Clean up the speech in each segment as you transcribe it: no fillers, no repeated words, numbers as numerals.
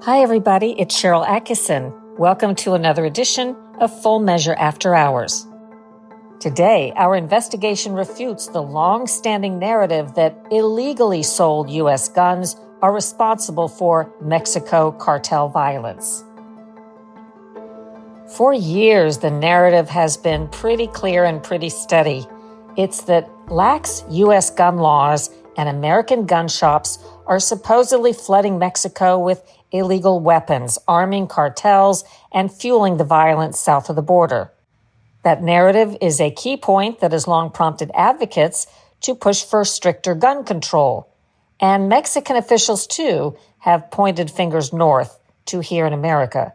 Hi, everybody. It's Sharyl Attkisson. Welcome to another edition of Full Measure After Hours. Today, our investigation refutes the long-standing narrative that illegally sold U.S. guns are responsible for Mexico cartel violence. For years, the narrative has been pretty clear and pretty steady. It's that lax U.S. gun laws and American gun shops are supposedly flooding Mexico with illegal weapons, arming cartels, and fueling the violence south of the border. That narrative is a key point that has long prompted advocates to push for stricter gun control. And Mexican officials, too, have pointed fingers north to here in America.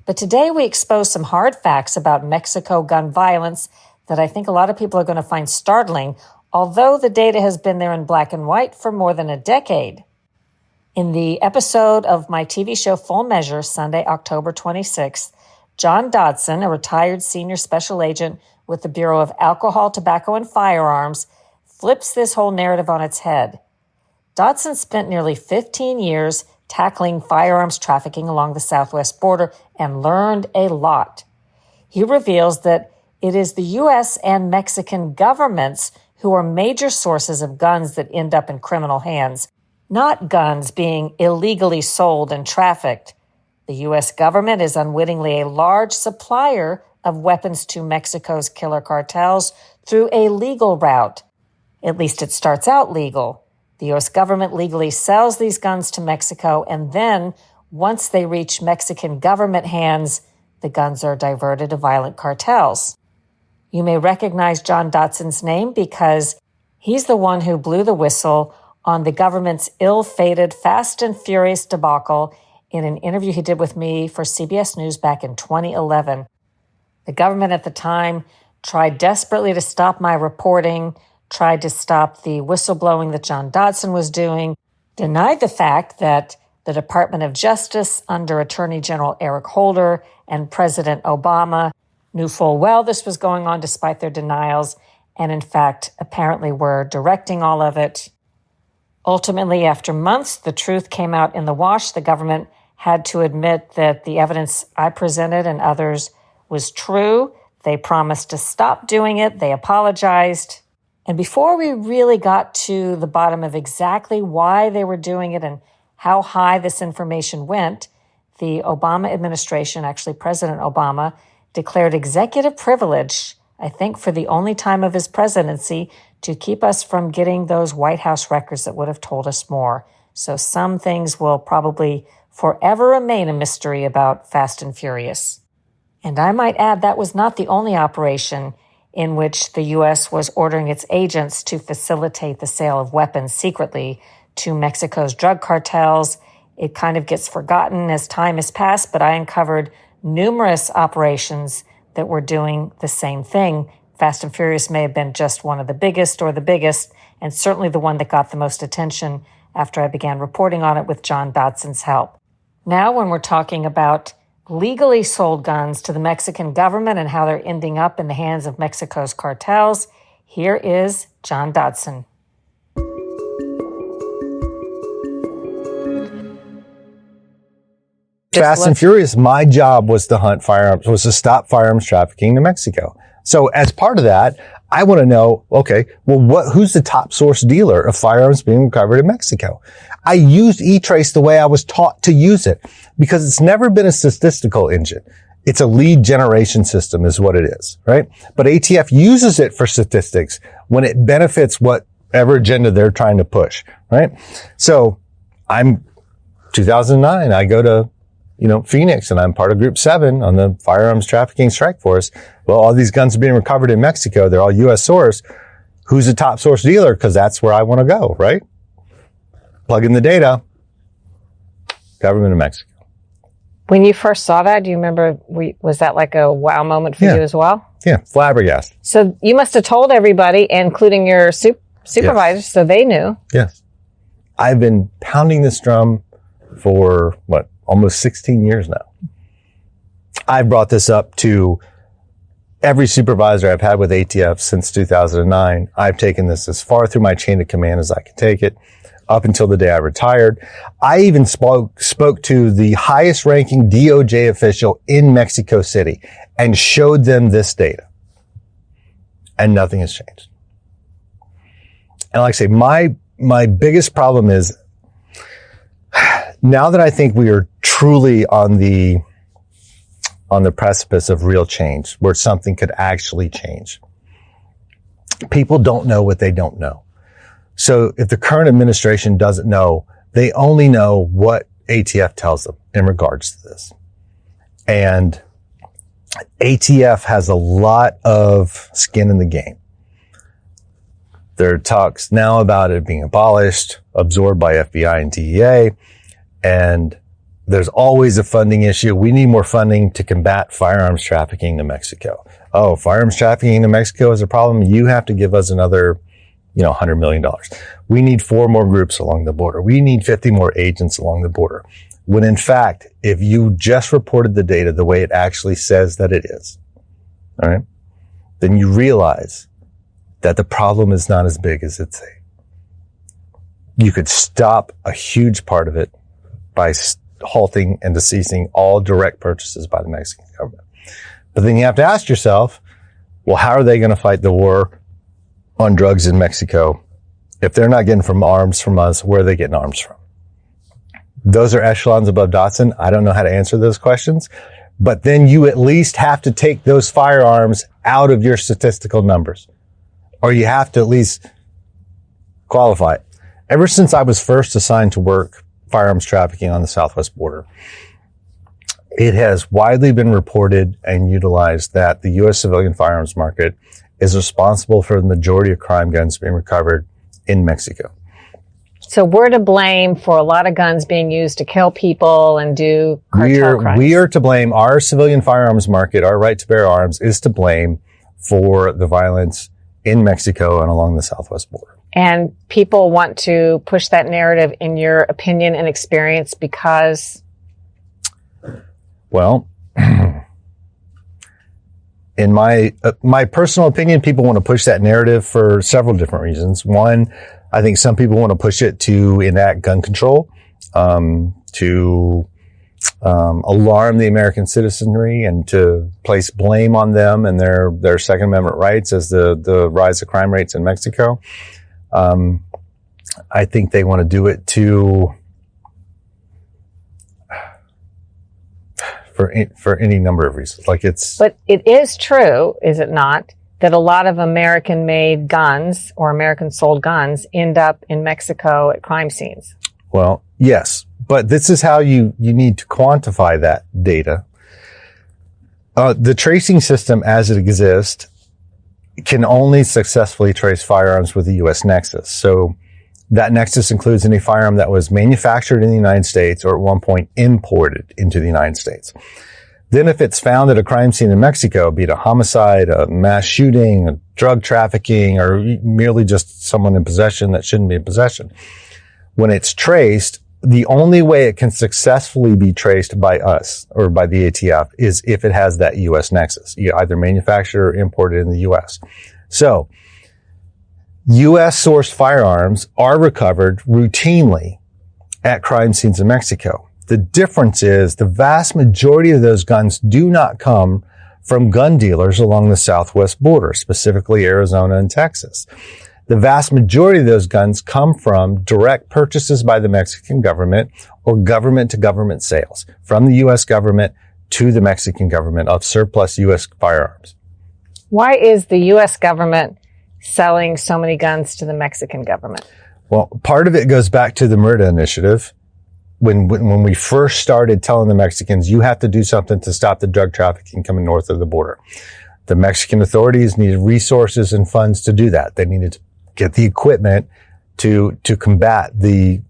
But today we expose some hard facts about Mexico gun violence that I think a lot of people are going to find startling, although the data has been there in black and white for more than a decade. In the episode of my TV show Full Measure, Sunday, October 26th, John Dodson, a retired senior special agent with the Bureau of Alcohol, Tobacco, and Firearms, flips this whole narrative on its head. Dodson spent nearly 15 years tackling firearms trafficking along the southwest border and learned a lot. He reveals that it is the U.S. and Mexican governments who are major sources of guns that end up in criminal hands, not guns being illegally sold and trafficked. The U.S. government is unwittingly a large supplier of weapons to Mexico's killer cartels through a legal route. At least it starts out legal. The U.S. government legally sells these guns to Mexico, and then, once they reach Mexican government hands, the guns are diverted to violent cartels. You may recognize John Dodson's name because he's the one who blew the whistle on the government's ill-fated Fast and Furious debacle in an interview he did with me for CBS News back in 2011. The government at the time tried desperately to stop my reporting, tried to stop the whistleblowing that John Dodson was doing, denied the fact that the Department of Justice under Attorney General Eric Holder and President Obama knew full well this was going on despite their denials, and in fact, apparently were directing all of it. Ultimately, after months, the truth came out in the wash. The government had to admit that the evidence I presented and others was true. They promised to stop doing it. They apologized. And before we really got to the bottom of exactly why they were doing it and how high this information went, the Obama administration, actually President Obama, declared executive privilege, I think for the only time of his presidency, to keep us from getting those White House records that would have told us more. So some things will probably forever remain a mystery about Fast and Furious. And I might add that was not the only operation in which the U.S. was ordering its agents to facilitate the sale of weapons secretly to Mexico's drug cartels. It kind of gets forgotten as time has passed, but I uncovered numerous operations that were doing the same thing. Fast and Furious may have been just one of the biggest or the biggest, and certainly the one that got the most attention after I began reporting on it with John Dodson's help. Now, when we're talking about legally sold guns to the Mexican government and how they're ending up in the hands of Mexico's cartels, here is John Dodson. Fast and Furious, my job was to hunt firearms, was to stop firearms trafficking to Mexico. So as part of that, I want to know, okay, well, who's the top source dealer of firearms being recovered in Mexico? I used E-Trace the way I was taught to use it because it's never been a statistical engine. It's a lead generation system is what it is, right? But ATF uses it for statistics when it benefits whatever agenda they're trying to push, right? So 2009, I go to Phoenix, and I'm part of Group 7 on the Firearms Trafficking Strike Force. Well, all these guns are being recovered in Mexico. They're all U.S. sourced. Who's the top source dealer? Because that's where I want to go, right? Plug in the data. Government of Mexico. When you first saw that, do you remember, was that like a wow moment for you as well? Yeah, flabbergasted. So you must have told everybody, including your supervisors, so they knew. Yes. I've been pounding this drum for, almost 16 years now. I've brought this up to every supervisor I've had with ATF since 2009. I've taken this as far through my chain of command as I can take it. up until the day I retired. I even spoke to the highest ranking DOJ official in Mexico City and showed them this data. And nothing has changed. And like I say, my biggest problem is now that I think we are truly on the precipice of real change, where something could actually change. People don't know what they don't know. So if the current administration doesn't know, they only know what ATF tells them in regards to this. And ATF has a lot of skin in the game. There are talks now about it being abolished, absorbed by FBI and DEA, and there's always a funding issue. We need more funding to combat firearms trafficking to Mexico. Oh, firearms trafficking to Mexico is a problem. You have to give us another, $100 million. We need 4 more groups along the border. We need 50 more agents along the border. When in fact, if you just reported the data the way it actually says that it is, all right, then you realize that the problem is not as big as it's saying. You could stop a huge part of it by halting and ceasing all direct purchases by the Mexican government. But then you have to ask yourself, well, how are they going to fight the war on drugs in Mexico? If they're not getting arms from us, where are they getting arms from? Those are echelons above Dodson. I don't know how to answer those questions. But then you at least have to take those firearms out of your statistical numbers. Or you have to at least qualify it. Ever since I was first assigned to work firearms trafficking on the southwest border, it has widely been reported and utilized that the U.S. civilian firearms market is responsible for the majority of crime guns being recovered in Mexico. So we're to blame for a lot of guns being used to kill people and do cartel crimes. We are to blame. Our civilian firearms market, our right to bear arms, is to blame for the violence in Mexico and along the southwest border. And people want to push that narrative, in your opinion and experience, because? Well, in my personal opinion, people want to push that narrative for several different reasons. One, I think some people want to push it to enact gun control, to alarm the American citizenry and to place blame on them and their Second Amendment rights as the rise of crime rates in Mexico. I think they want to do it for any number of reasons. But it is true, is it not, that a lot of American-made guns or American-sold guns end up in Mexico at crime scenes? Well, yes, but this is how you need to quantify that data. The tracing system as it exists can only successfully trace firearms with the U.S. nexus. So that nexus includes any firearm that was manufactured in the United States or at one point imported into the United States. Then if it's found at a crime scene in Mexico, be it a homicide, a mass shooting, a drug trafficking, or merely just someone in possession that shouldn't be in possession, when it's traced, the only way it can successfully be traced by us or by the ATF is if it has that U.S. nexus, either manufactured or imported in the U.S. So U.S. sourced firearms are recovered routinely at crime scenes in Mexico. The difference is the vast majority of those guns do not come from gun dealers along the southwest border, specifically Arizona and Texas. The vast majority of those guns come from direct purchases by the Mexican government or government-to-government sales from the U.S. government to the Mexican government of surplus U.S. firearms. Why is the U.S. government selling so many guns to the Mexican government? Well, part of it goes back to the MIRTA initiative. When we first started telling the Mexicans, you have to do something to stop the drug trafficking coming north of the border. The Mexican authorities needed resources and funds to do that. They needed to get the equipment to combat the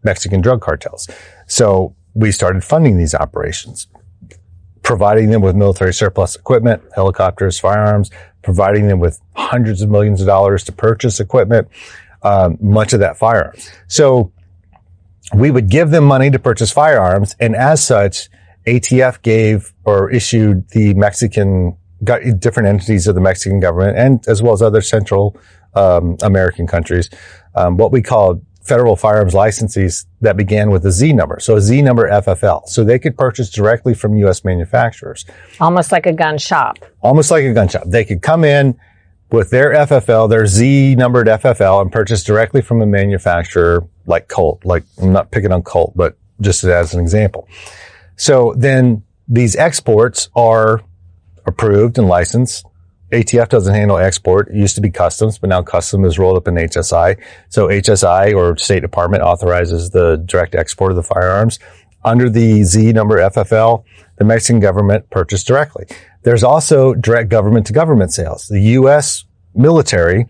Mexican drug cartels. So we started funding these operations, providing them with military surplus equipment, helicopters, firearms, providing them with hundreds of millions of dollars to purchase equipment, much of that firearms. So we would give them money to purchase firearms, and as such, ATF gave or issued the different entities of the Mexican government, and as well as other Central American countries, what we called federal firearms licensees that began with a Z number. So a Z number FFL. So they could purchase directly from U.S. manufacturers. Almost like a gun shop. Almost like a gun shop. They could come in with their FFL, their Z numbered FFL, and purchase directly from a manufacturer like Colt. Like, I'm not picking on Colt, but just as an example. So then these exports are approved and licensed. ATF doesn't handle export. It used to be customs, but now custom is rolled up in HSI. So HSI or State Department authorizes the direct export of the firearms. Under the Z number FFL, the Mexican government purchased directly. There's also direct government to government sales. The U.S. military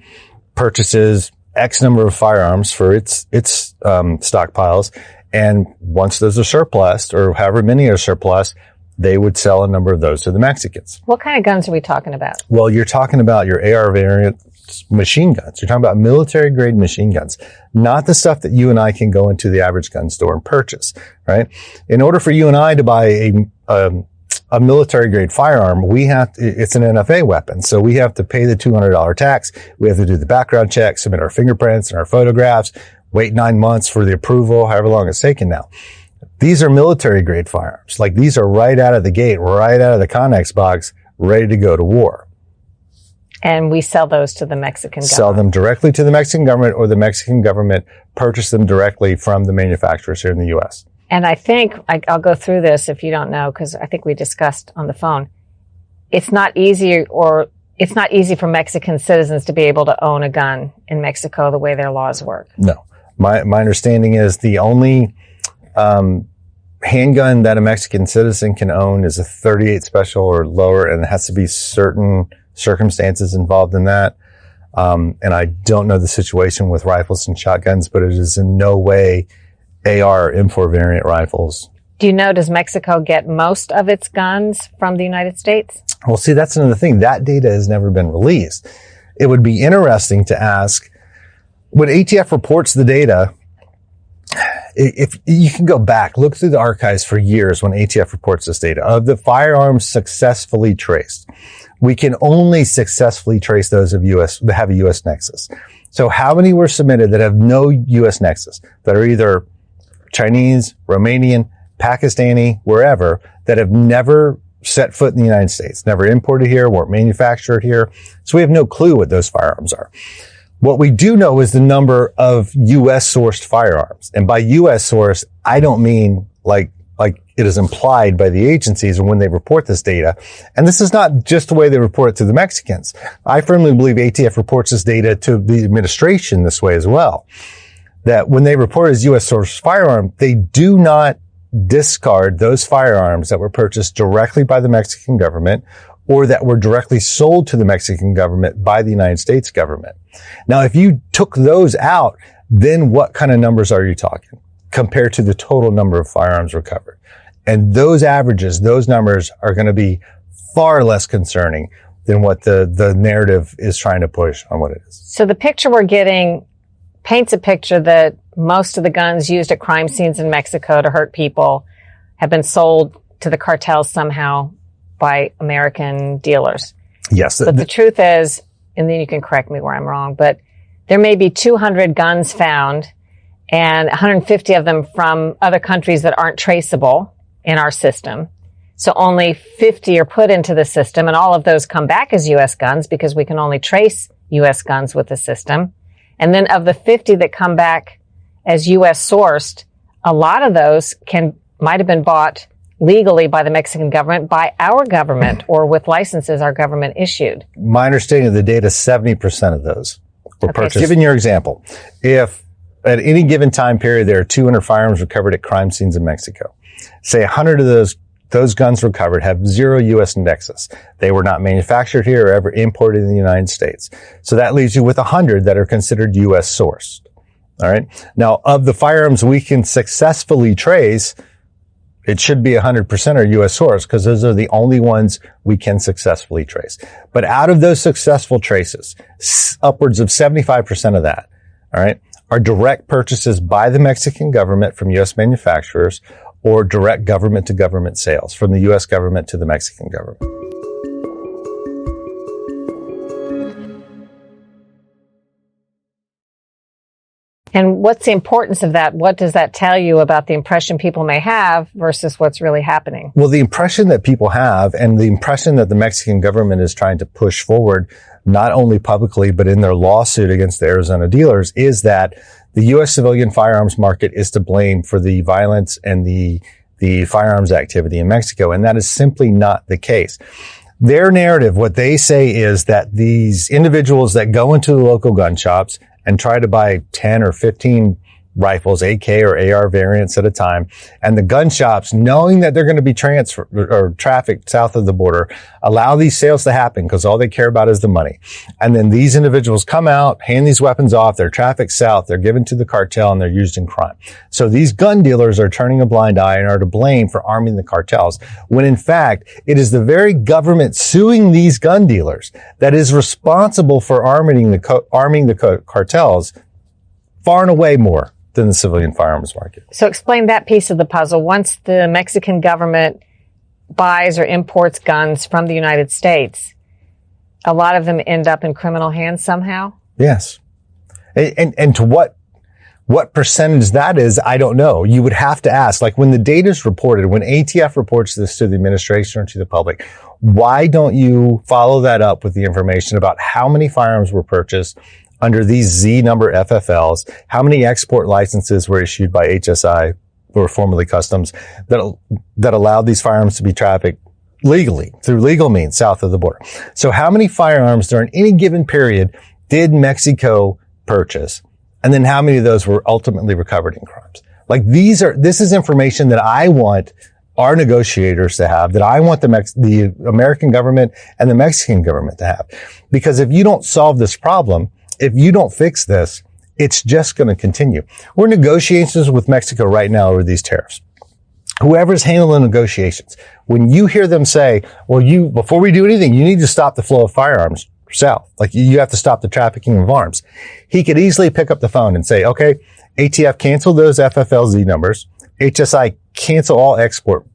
purchases X number of firearms for its stockpiles. And once those are surplus, or however many are surplus, they would sell a number of those to the Mexicans. What kind of guns are we talking about? Well, you're talking about your AR variant machine guns. You're talking about military grade machine guns, not the stuff that you and I can go into the average gun store and purchase, right? In order for you and I to buy a military grade firearm, it's an NFA weapon. So we have to pay the $200 tax. We have to do the background check, submit our fingerprints and our photographs, wait 9 months for the approval, however long it's taken now. These are military grade firearms. Like, these are right out of the gate, right out of the Connex box, ready to go to war. And we sell those to the Mexican government. Sell them directly to the Mexican government, or the Mexican government purchase them directly from the manufacturers here in the U.S. And I think, I'll go through this if you don't know, because I think we discussed on the phone. It's not easy for Mexican citizens to be able to own a gun in Mexico the way their laws work. No. My understanding is the only handgun that a Mexican citizen can own is a .38 special or lower, and it has to be certain circumstances involved in that. And I don't know the situation with rifles and shotguns, but it is in no way AR or M4 variant rifles. Do you know, does Mexico get most of its guns from the United States? Well, see, that's another thing. That data has never been released. It would be interesting to ask, when ATF reports the data, if you can go back, look through the archives for years when ATF reports this data of the firearms successfully traced. We can only successfully trace those of that have a U.S. nexus. So how many were submitted that have no U.S. nexus, that are either Chinese, Romanian, Pakistani, wherever, that have never set foot in the United States, never imported here, weren't manufactured here. So we have no clue what those firearms are. What we do know is the number of U.S. sourced firearms. And by U.S. sourced, I don't mean like it is implied by the agencies when they report this data. And this is not just the way they report it to the Mexicans. I firmly believe ATF reports this data to the administration this way as well. That when they report as U.S. sourced firearm, they do not discard those firearms that were purchased directly by the Mexican government or that were directly sold to the Mexican government by the United States government. Now, if you took those out, then what kind of numbers are you talking compared to the total number of firearms recovered? And those averages, those numbers are going to be far less concerning than what the narrative is trying to push on what it is. So the picture we're getting paints a picture that most of the guns used at crime scenes in Mexico to hurt people have been sold to the cartels somehow by American dealers. Yes. But the truth is, and then you can correct me where I'm wrong, but there may be 200 guns found and 150 of them from other countries that aren't traceable in our system. So only 50 are put into the system, and all of those come back as U.S. guns because we can only trace U.S. guns with the system. And then of the 50 that come back as U.S. sourced, a lot of those might have been bought legally by the Mexican government, by our government, or with licenses our government issued. My understanding of the data, 70% of those were purchased. Given your example, if at any given time period there are 200 firearms recovered at crime scenes in Mexico, say 100 of those guns recovered have zero U.S. nexus. They were not manufactured here or ever imported in the United States. So that leaves you with 100 that are considered U.S. sourced. All right. Now, of the firearms we can successfully trace, it should be 100% are U.S. sourced because those are the only ones we can successfully trace. But out of those successful traces, upwards of 75% of that, all right, are direct purchases by the Mexican government from U.S. manufacturers or direct government to government sales from the U.S. government to the Mexican government. And what's the importance of that? What does that tell you about the impression people may have versus what's really happening? Well, the impression that people have and the impression that the Mexican government is trying to push forward, not only publicly, but in their lawsuit against the Arizona dealers, is that the U.S. civilian firearms market is to blame for the violence and the firearms activity in Mexico. And that is simply not the case. Their narrative, what they say is that these individuals that go into the local gun shops and try to buy 10 or 15 rifles, AK or AR variants at a time, and the gun shops, knowing that they're going to be transferred or trafficked south of the border, allow these sales to happen because all they care about is the money. And then these individuals come out, hand these weapons off, they're trafficked south, they're given to the cartel, and they're used in crime. So these gun dealers are turning a blind eye and are to blame for arming the cartels, when in fact, it is the very government suing these gun dealers that is responsible for arming the cartels far and away more than the civilian firearms market. So explain that piece of the puzzle. Once the Mexican government buys or imports guns from the United States, a lot of them end up in criminal hands somehow? Yes. And to what percentage that is, I don't know. You would have to ask, like when the data is reported, when ATF reports this to the administration or to the public, why don't you follow that up with the information about how many firearms were purchased under these Z number FFLs, how many export licenses were issued by HSI, or formerly Customs, that allowed these firearms to be trafficked legally, through legal means, south of the border. So how many firearms during any given period did Mexico purchase? And then how many of those were ultimately recovered in crimes? Like this is information that I want our negotiators to have, that I want the American government and the Mexican government to have. Because if you don't solve this problem, if you don't fix this, it's just going to continue. We're in negotiations with Mexico right now over these tariffs. Whoever's handling negotiations, when you hear them say, well, before we do anything, you need to stop the flow of firearms south. Like you have to stop the trafficking of arms. He could easily pick up the phone and say, okay, ATF cancel those FFLZ numbers. HSI cancel all export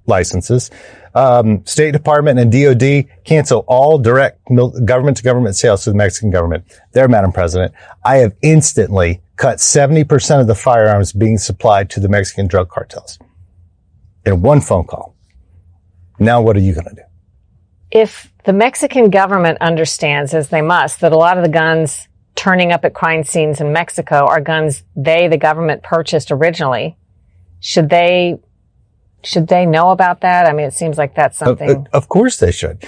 licenses. State Department and DOD cancel all direct government-to-government sales to the Mexican government. There, Madam President, I have instantly cut 70% of the firearms being supplied to the Mexican drug cartels in one phone call. Now what are you going to do? If the Mexican government understands, as they must, that a lot of the guns turning up at crime scenes in Mexico are guns the government, purchased originally, should they know about that? I mean, it seems like that's something. Of course they should.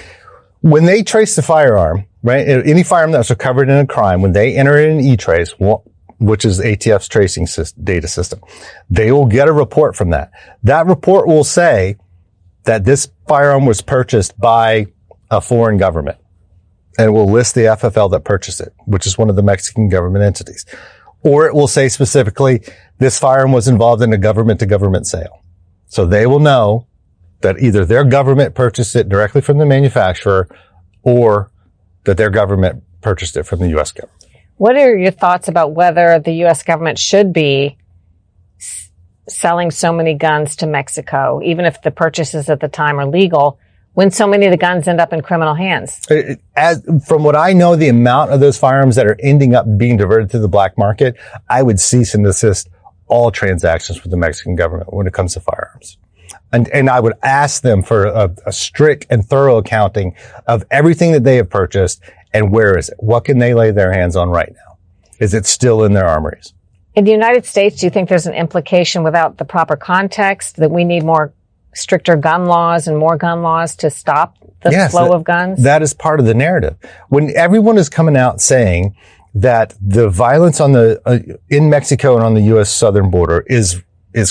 When they trace the firearm, right, any firearm that's recovered in a crime, when they enter it in E-Trace, which is ATF's tracing data system, they will get a report from that. That report will say that this firearm was purchased by a foreign government. And it will list the FFL that purchased it, which is one of the Mexican government entities. Or it will say specifically, this firearm was involved in a government-to-government sale. So they will know that either their government purchased it directly from the manufacturer or that their government purchased it from the U.S. government. What are your thoughts about whether the U.S. government should be selling so many guns to Mexico, even if the purchases at the time are legal, when so many of the guns end up in criminal hands? From what I know, the amount of those firearms that are ending up being diverted to the black market, I would cease and desist all transactions with the Mexican government when it comes to firearms. And I would ask them for a strict and thorough accounting of everything that they have purchased and where is it? What can they lay their hands on right now? Is it still in their armories? In the United States, do you think there's an implication without the proper context that we need more stricter gun laws and more gun laws to stop the flow of guns? That is part of the narrative. When everyone is coming out saying that the violence in Mexico and on the U.S. southern border is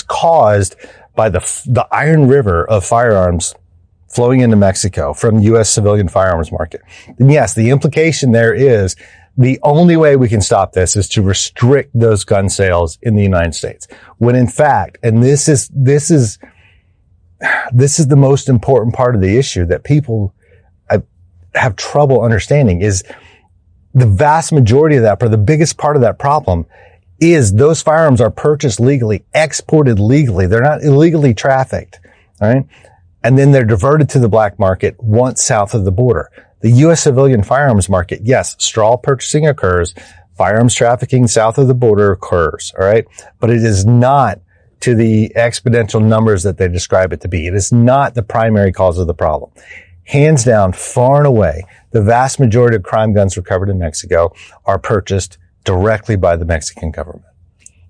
caused by the iron river of firearms flowing into Mexico from U.S. civilian firearms market, then yes, the implication there is the only way we can stop this is to restrict those gun sales in the United States. When in fact, and this is the most important part of the issue that people have trouble understanding, is the vast majority of that, or the biggest part of that problem, is those firearms are purchased legally, exported legally. They're not illegally trafficked, right? And then they're diverted to the black market once south of the border. The U.S. civilian firearms market, yes, straw purchasing occurs, Firearms trafficking south of the border occurs, all right? But it is not to the exponential numbers that they describe it to be. It is not the primary cause of the problem. Hands down, far and away, the vast majority of crime guns recovered in Mexico are purchased directly by the Mexican government.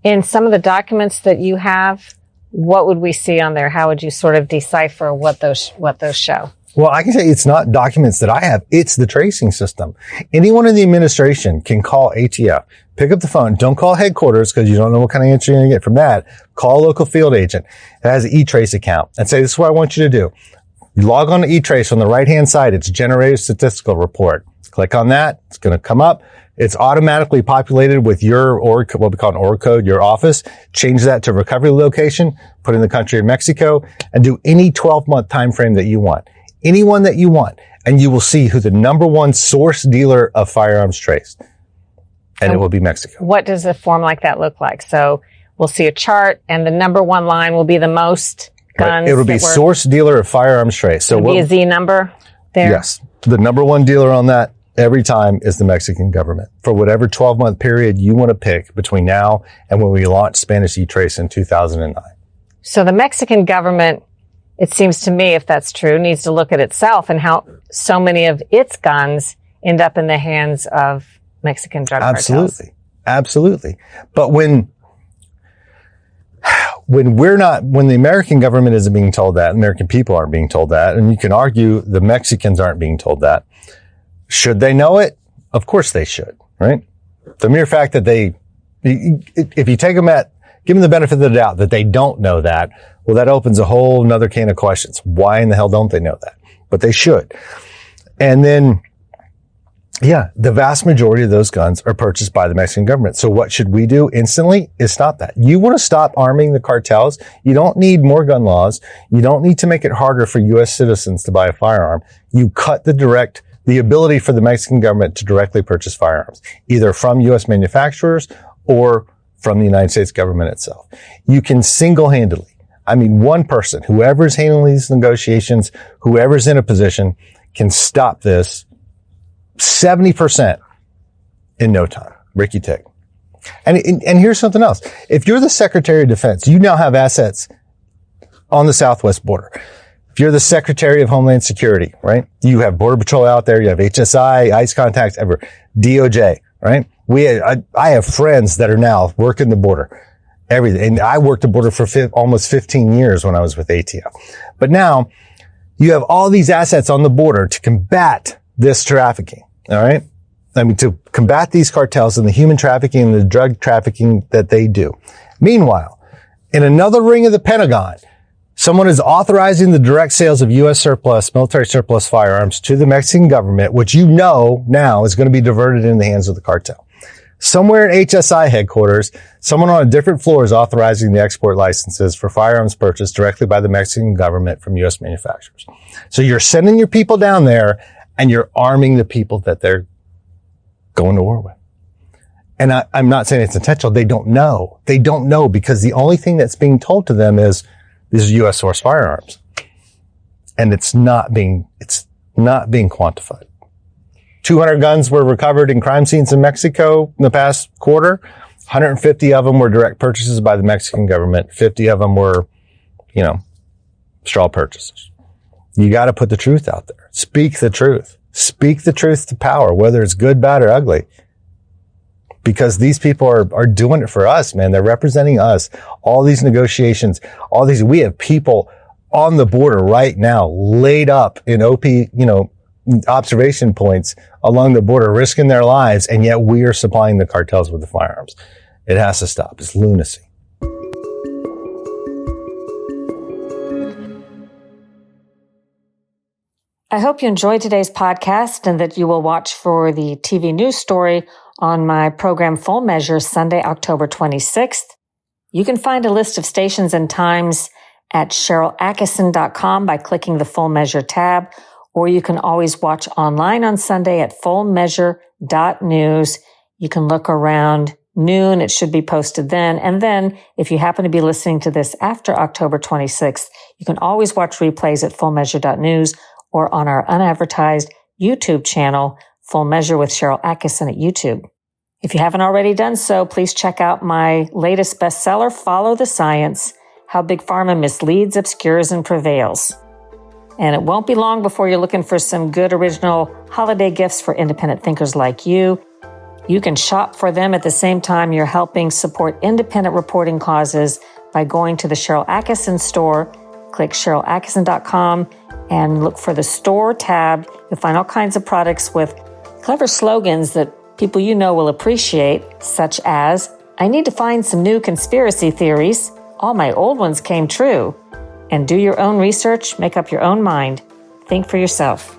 In some of the documents that you have, what would we see on there? How would you sort of decipher what those show? Well, I can say it's not documents that I have. It's the tracing system. Anyone in the administration can call ATF, pick up the phone. Don't call headquarters because you don't know what kind of answer you're going to get from that. Call a local field agent that has an E-Trace account and say, this is what I want you to do. You log on to E-Trace on the right-hand side. It's generated statistical report. Click on that. It's going to come up. It's automatically populated with your what we call an OR code, your office. Change that to recovery location, put in the country of Mexico, and do any 12-month time frame that you want. Anyone that you want, and you will see who the number one source dealer of firearms traced. And it will be Mexico. What does a form like that look like? So we'll see a chart, and the number one line will be the most guns. Right. It will be source dealer of firearms traced. So will be a Z number there? Yes. The number one dealer on that every time is the Mexican government for whatever 12-month period you want to pick between now and when we launched Spanish E-Trace in 2009. So the Mexican government, it seems to me, if that's true, needs to look at itself and how so many of its guns end up in the hands of Mexican drug cartels. Absolutely. But when the American government isn't being told that, American people aren't being told that, and you can argue the Mexicans aren't being told that. Should they know it? Of course they should, right? The mere fact that if you take them give them the benefit of the doubt that they don't know that, well, that opens a whole nother can of questions. Why in the hell don't they know that? But they should. And then, the vast majority of those guns are purchased by the Mexican government. So what should we do instantly is stop that. You want to stop arming the cartels. You don't need more gun laws. You don't need to make it harder for U.S. citizens to buy a firearm. You cut the ability for the Mexican government to directly purchase firearms, either from U.S. manufacturers or from the United States government itself. You can single-handedly, one person, whoever's handling these negotiations, whoever's in a position, can stop this 70% in no time. Ricky Tick. And here's something else. If you're the Secretary of Defense, you now have assets on the southwest border. If you're the Secretary of Homeland Security, right? You have Border Patrol out there. You have HSI, ICE contacts, DOJ, right? I have friends that are now working the border. Everything. And I worked the border for almost 15 years when I was with ATF. But now you have all these assets on the border to combat this trafficking. All right. To combat these cartels and the human trafficking and the drug trafficking that they do. Meanwhile, in another ring of the Pentagon, someone is authorizing the direct sales of U.S. surplus, military surplus firearms to the Mexican government, which now is going to be diverted in the hands of the cartel. Somewhere in HSI headquarters, someone on a different floor is authorizing the export licenses for firearms purchased directly by the Mexican government from U.S. manufacturers. So you're sending your people down there and you're arming the people that they're going to war with. And I'm not saying it's intentional. They don't know. They don't know because the only thing that's being told to them is these are U.S. source firearms. And it's not being quantified. 200 guns were recovered in crime scenes in Mexico in the past quarter. 150 of them were direct purchases by the Mexican government. 50 of them were, straw purchases. You got to put the truth out there. Speak the truth. Speak the truth to power, whether it's good, bad, or ugly. Because these people are doing it for us, man. They're representing us. All these negotiations, we have people on the border right now laid up in observation points along the border, risking their lives, and yet we are supplying the cartels with the firearms. It has to stop. It's lunacy. I hope you enjoyed today's podcast and that you will watch for the TV news story on my program Full Measure Sunday, October 26th. You can find a list of stations and times at SharylAttkisson.com by clicking the Full Measure tab, or you can always watch online on Sunday at fullmeasure.news. You can look around noon. It should be posted then. And then if you happen to be listening to this after October 26th, you can always watch replays at fullmeasure.news or on our unadvertised YouTube channel, Full Measure with Sharyl Attkisson at YouTube. If you haven't already done so, please check out my latest bestseller, Follow the Science: How Big Pharma Misleads, Obscures, and Prevails. And it won't be long before you're looking for some good original holiday gifts for independent thinkers like you. You can shop for them at the same time you're helping support independent reporting causes by going to the Sharyl Attkisson store. Click SharylAttkisson.com and look for the store tab. You'll find all kinds of products with clever slogans that people you know will appreciate, such as, I need to find some new conspiracy theories. All my old ones came true. And do your own research, make up your own mind. Think for yourself.